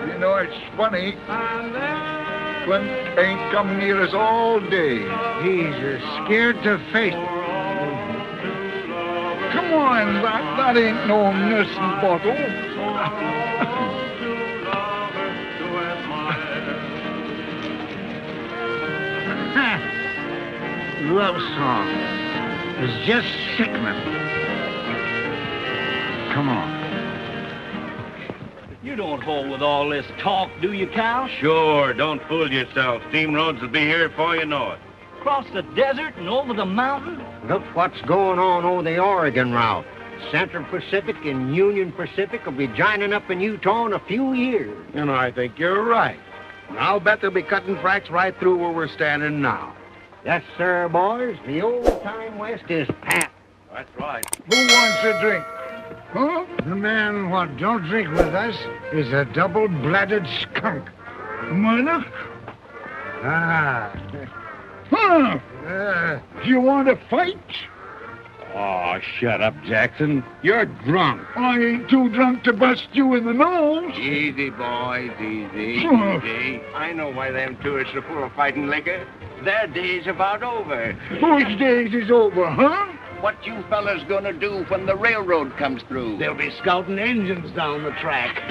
You know, it's funny. Clint ain't come near us all day. He's scared to face it. Come on, that ain't no nursing bottle. Love song. It's just sickening. Come on. You don't hold with all this talk, do you, Cal? Sure, don't fool yourself. Steam roads will be here before you know it. Across the desert and over the mountain? Look what's going on over the Oregon route. Central Pacific and Union Pacific will be joining up in Utah in a few years. And I think you're right. I'll bet they'll be cutting tracks right through where we're standing now. Yes, sir, boys. The old-time West is packed. That's right. Who wants a drink? Huh? The man what don't drink with us is a double-blooded skunk. Mother? Ah. Huh? You want to fight? Oh, shut up, Jackson. You're drunk. I ain't too drunk to bust you in the nose. Easy, boys, easy, Sure. easy. I know why them tourists are full of fighting liquor. Their day's about over. Whose days is over, huh? What you fellas gonna do when the railroad comes through? They'll be scouting engines down the track,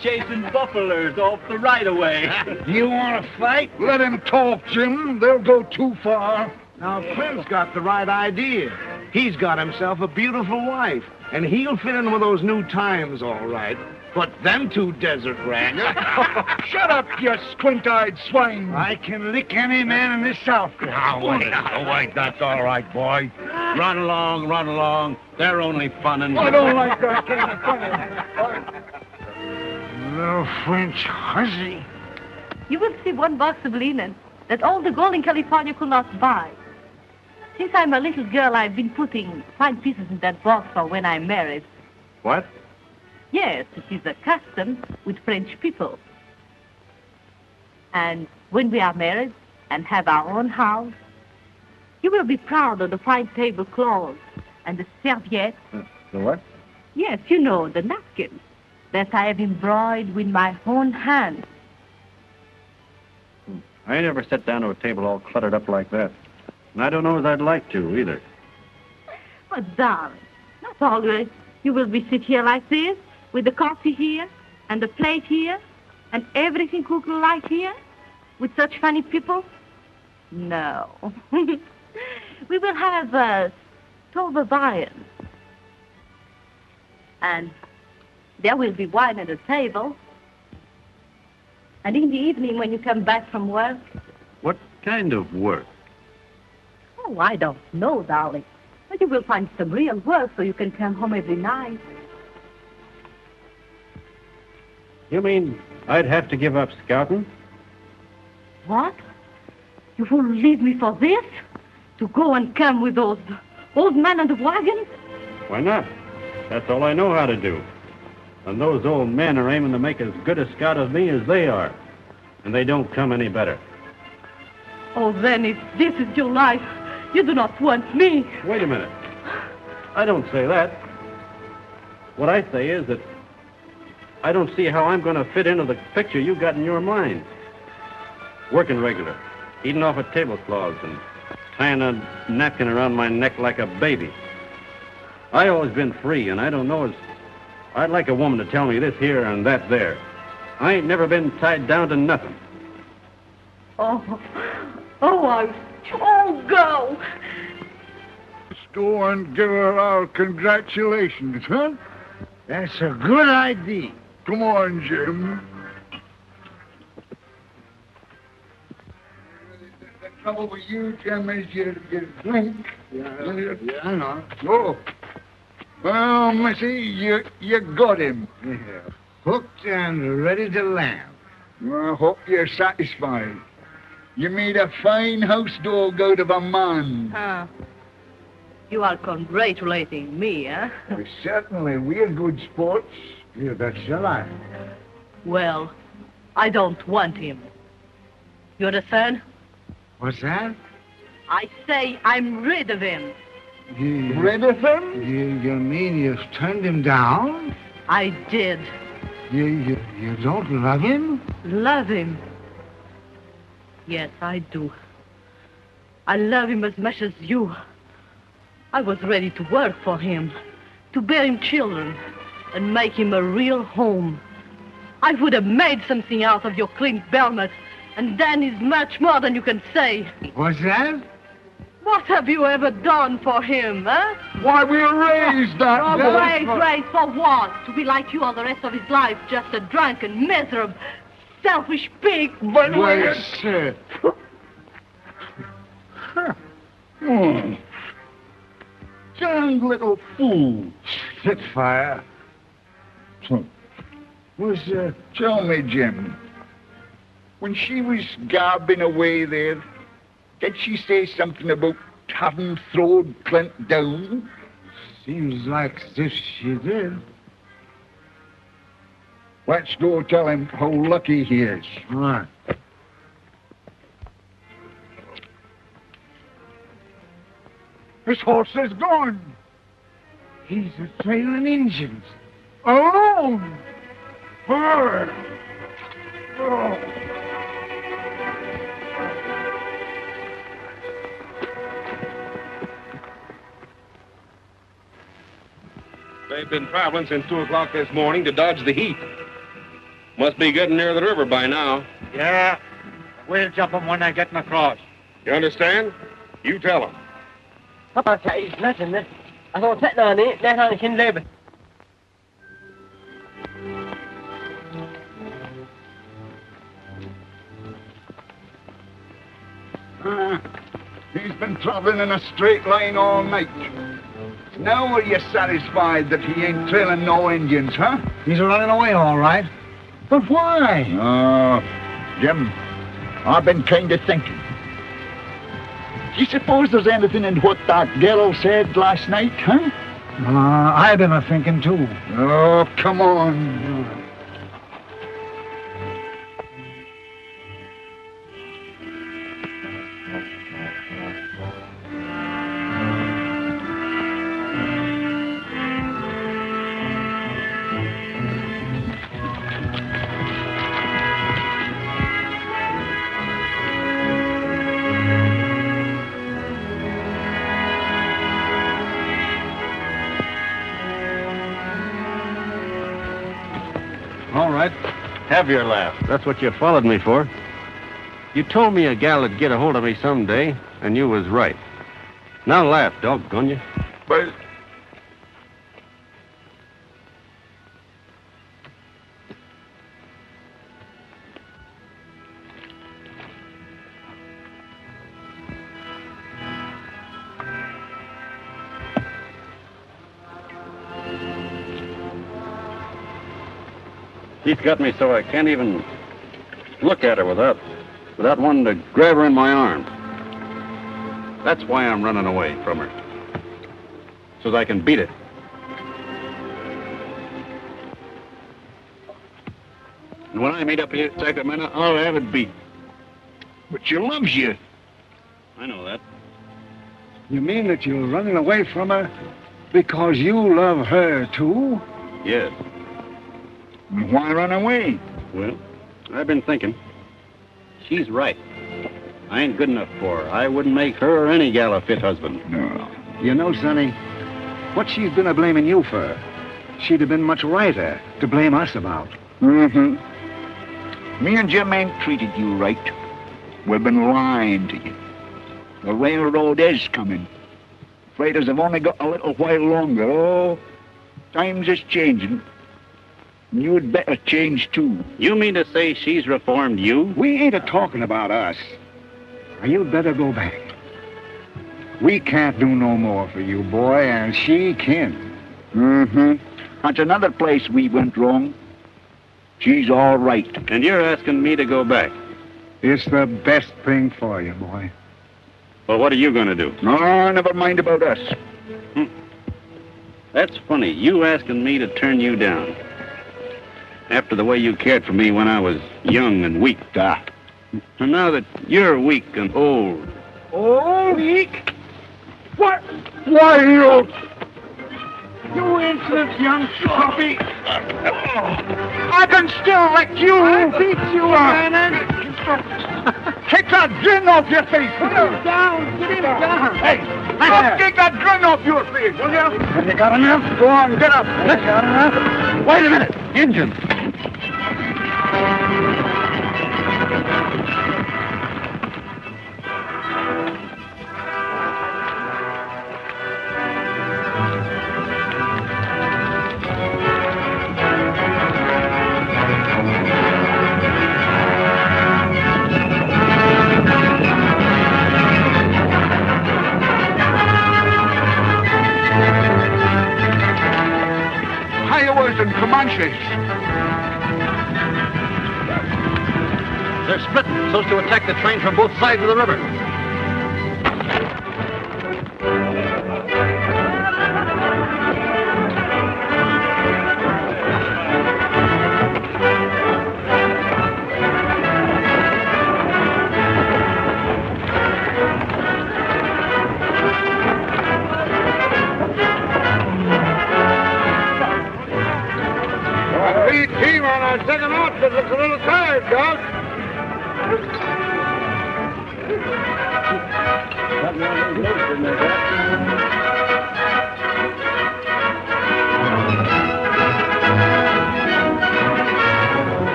chasing buffaloes off the right-of-way. You want to fight? Let him talk, Jim. They'll go too far. Now, Clint's got the right idea. He's got himself a beautiful wife, and he'll fit in with those new times all right. But them two desert rats. Shut up, you squint-eyed swine. I can lick any man in this South. Now, wait, that's all right, boy. Run along. They're only funning. I don't like that kind of fun. Little French hussy. You will see one box of linen that all the gold in California could not buy. Since I'm a little girl, I've been putting fine pieces in that box for when I'm married. What? Yes, it is a custom with French people. And when we are married and have our own house, you will be proud of the fine tablecloths and the serviettes. The what? Yes, you know, the napkins that I have embroidered with my own hands. I ain't never sat down to a table all cluttered up like that. And I don't know as I'd like to, either. But, darling, not always. You will be sit here like this, with the coffee here, and the plate here, and everything cooked like here, with such funny people? No. We will have stopover iron. And there will be wine at the table. And in the evening, when you come back from work... What kind of work? Oh, I don't know, darling. But you will find some real work so you can come home every night. You mean I'd have to give up scouting? What? You will leave me for this? To go and come with those old men on the wagons? Why not? That's all I know how to do. And those old men are aiming to make as good a scout of me as they are. And they don't come any better. Oh, then if this is your life, you do not want me. Wait a minute. I don't say that. What I say is that I don't see how I'm going to fit into the picture you got in your mind. Working regular, eating off of tablecloths and tying a napkin around my neck like a baby. I always been free, and I don't know as I'd like a woman to tell me this here and that there. I ain't never been tied down to nothing. Go. Let's go and give her our congratulations, huh? That's a good idea. Come on, Jim. The trouble with you, Jim, is you drink. Yeah, I know. Oh. Well, Missy, you got him. Yeah. Hooked and ready to land. I hope you're satisfied. You made a fine house dog out of a man. You are congratulating me, eh? Well, certainly, we're good sports. Yeah, that's your life. Well, I don't want him. You understand? What's that? I say I'm rid of him. Rid of him? You mean you've turned him down? I did. You don't love him? Love him? Yes, I do. I love him as much as you. I was ready to work for him, to bear him children, and make him a real home. I would have made something out of your Clint Belmet, and Dan is much more than you can say. What's that? What have you ever done for him, huh? Why, we raised that. Oh, raised for what? To be like you all the rest of his life, just a drunken, miserable, selfish pig. But wait, sir. Damned little fool. Spitfire. Tell me, Jim, when she was garbing away there, did she say something about having thrown Clint down? Seems like this she did. Let's go tell him how lucky he is. All right. His horse is gone. He's a trailing Indians. Alone. Oh. They've been traveling since 2 o'clock this morning to dodge the heat. Must be getting near the river by now. Yeah. We'll jump them when they're getting across. You understand? You tell them. Papa says nothing. I thought that on it, that I can live. He's been traveling in a straight line all night. Now are you satisfied that he ain't trailing no Indians, huh? He's running away, all right. But why? Jim, I've been kind of thinking. Do you suppose there's anything in what that girl said last night, huh? I've been a-thinking, too. Oh, come on. All right. Have your laugh. That's what you followed me for. You told me a gal would get a hold of me someday, and you was right. Now laugh, doggone you. But... She's got me so I can't even look at her without wanting to grab her in my arms. That's why I'm running away from her. So that I can beat it. And when I meet up here at Sacramento, I'll have it beat. But she loves you. I know that. You mean that you're running away from her because you love her, too? Yes. Why run away? Well, I've been thinking. She's right. I ain't good enough for her. I wouldn't make her or any gal a fit husband. No. You know, Sonny, what she's been a-blaming you for, she'd have been much righter to blame us about. Mm-hmm. Me and Jim ain't treated you right. We've been lying to you. The railroad is coming. Freighters have only got a little while longer. Oh, times is changing. You'd better change, too. You mean to say she's reformed you? We ain't a-talking about us. Now, you'd better go back. We can't do no more for you, boy, and she can. Mm-hmm. That's another place we went wrong. She's all right. And you're asking me to go back? It's the best thing for you, boy. Well, what are you going to do? No, never mind about us. That's funny, you asking me to turn you down. After the way you cared for me when I was young and weak. And now that you're weak and old. Old? Weak? What? Why, you insolent young puppy! I can still wreck you! I'll beat you, Vernon! Take that grin off your face! Put him down! Get him down! Hey! Take that grin off your face, will you? Have you got enough? Go on, get up! Have you got enough? Wait a minute! Engine! And Comanches. They're splitting so as to attack the train from both sides of the river. Team on our second outfit looks a little tired, Doc.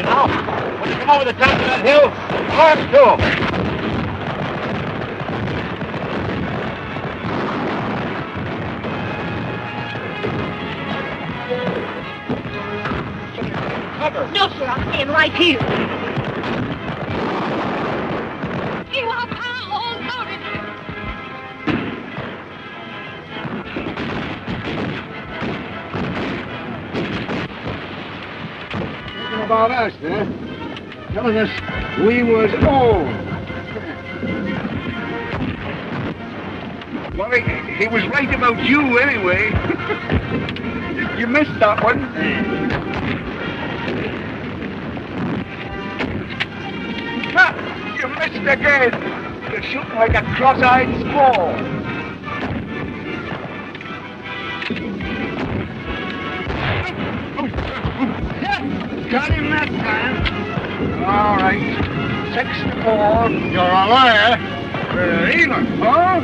you now. When you come over the top of that hill, arms to him. No, sir, I'm staying right here. You are all loaded. Thinking about us, huh? Telling us we was old. Well, he was right about you anyway. You missed that one. Ha! You missed again. You're shooting like a cross-eyed squaw. Got him that time. All right. 6-4. You're a liar. Even, huh?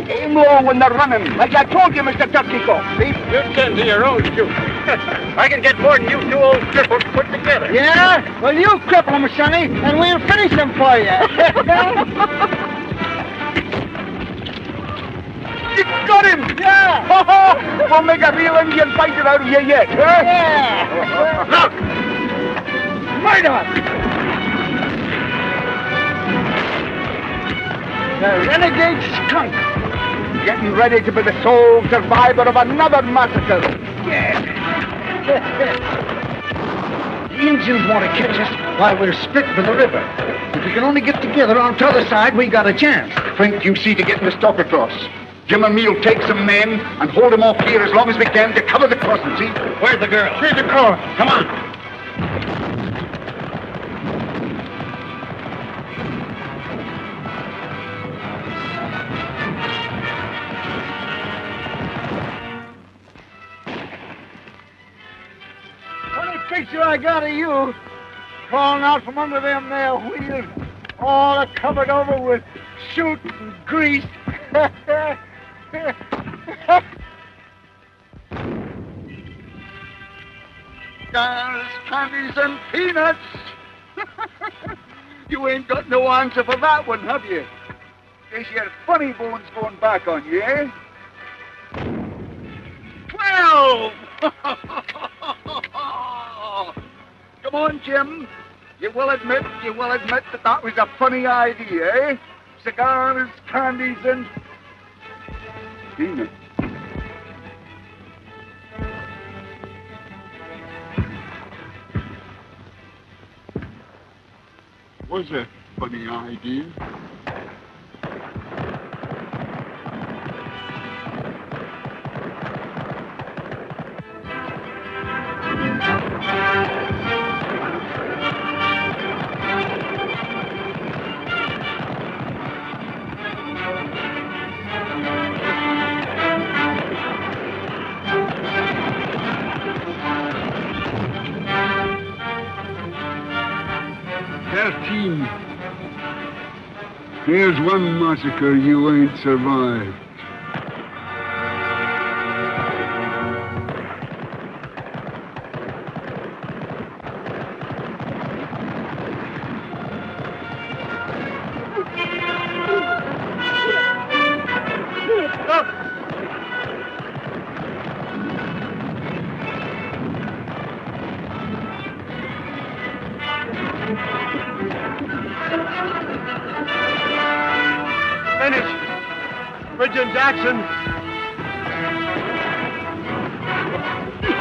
Aim low when they're running, like I told you, Mr. Turkey-Cock. See? You tend to your own shoot. I can get more than you two old cripples put together. Yeah? Well, you cripple him, Sonny, and we'll finish him for you. You got him! Yeah! We'll make a real Indian fighter out of you yet, huh? Yeah! Look! Murder! The renegade skunk! Getting ready to be the sole survivor of another massacre. Yeah! The Indians want to catch us while we're split for the river. If we can only get together on t'other side, we got a chance. Think you see to getting the stock across. Jim and me'll take some men and hold them off here as long as we can to cover the crossing, see? Where's the girl? Here's the car. Come on. Funny picture I got of you, crawling out from under them there wheels, all covered over with soot and grease. Cars, candies, and peanuts. You ain't got no answer for that one, have you? There's your funny bones going back on you, eh? 12! Come on, Jim. You will admit that that was a funny idea, eh? Cigars, candies, and peanuts. Was a funny idea. There's one massacre you ain't survived. Jackson.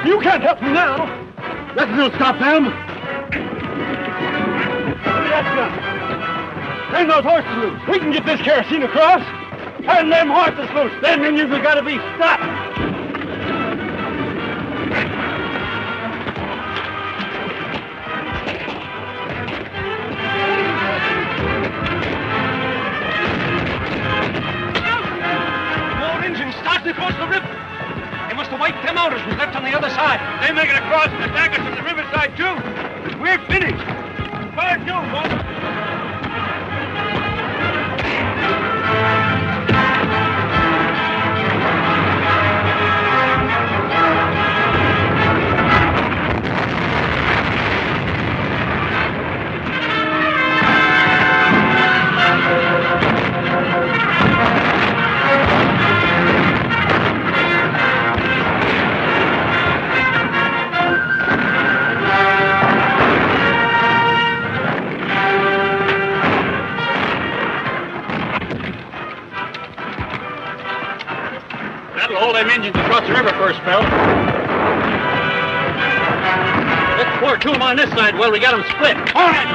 You can't help them now. Nothing will stop them. That's gun. Turn those horses loose. We can get this kerosene across. Turn them horses loose. Them Indians have got to be stopped. Across the river. They must have wiped them motors was left on the other side. They make it across and attack us from the riverside, too. We're finished. Fire too, boys. That'll hold them engines across the river for a spell. Let's pour two of them on this side while we got them split. All right.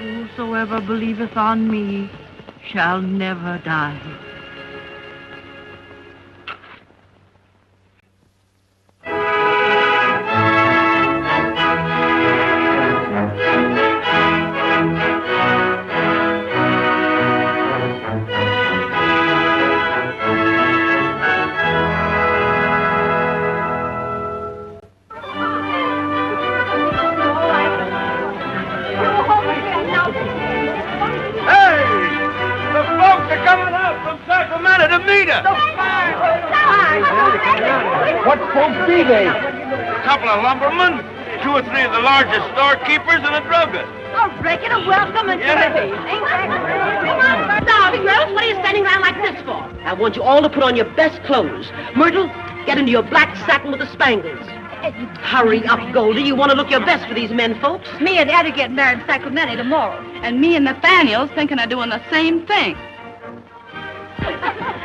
Whosoever believeth on me shall never die. What folks be they? A couple of lumbermen, 2 or 3 of the largest storekeepers, and a druggist. A regular welcome and service. Now, girls, what are you standing around like this for? I want you all to put on your best clothes. Myrtle, get into your black satin with the spangles. Hurry up, Goldie. You want to look your best for these men, folks. Me and Eddie get married in Sacramento tomorrow. And me and Nathaniel's thinking of doing the same thing.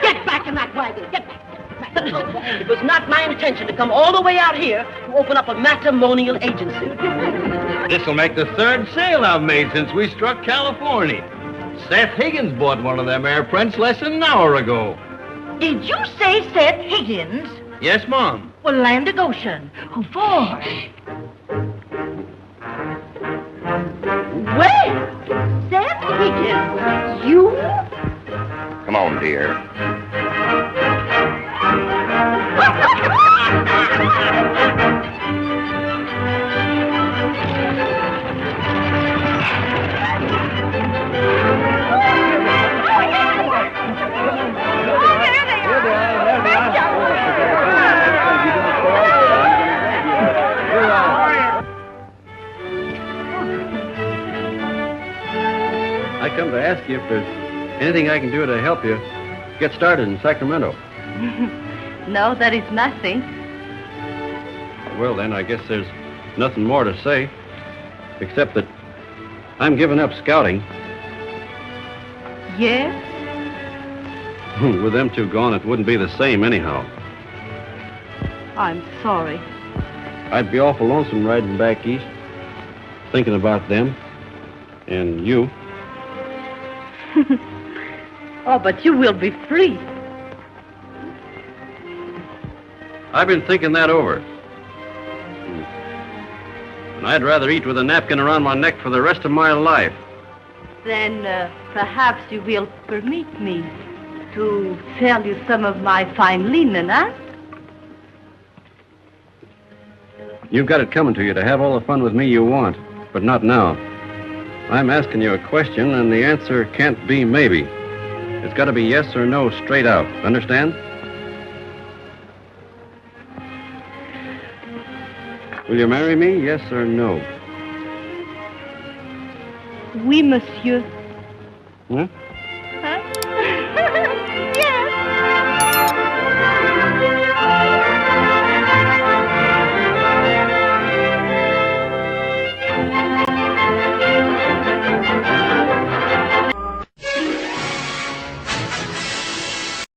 Get back in that wagon. Get back. It was not my intention to come all the way out here to open up a matrimonial agency. This'll make the 3rd sale I've made since we struck California. Seth Higgins bought one of them air prints less than an hour ago. Did you say Seth Higgins? Yes, Mom. Well, land of Goshen. Oh, boy. Well, Seth Higgins, you? Come on, dear. I come to ask you if there's anything I can do to help you get started in Sacramento. No, there is nothing. Well, then, I guess there's nothing more to say, except that I'm giving up scouting. Yes? With them 2 gone, it wouldn't be the same anyhow. I'm sorry. I'd be awful lonesome riding back east, thinking about them and you. Oh, but you will be free. I've been thinking that over. And I'd rather eat with a napkin around my neck for the rest of my life. Then perhaps you will permit me to sell you some of my fine linen, huh? You've got it coming to you to have all the fun with me you want, but not now. I'm asking you a question, and the answer can't be maybe. It's got to be yes or no straight out. Understand? Will you marry me, yes or no? Oui, monsieur. Huh?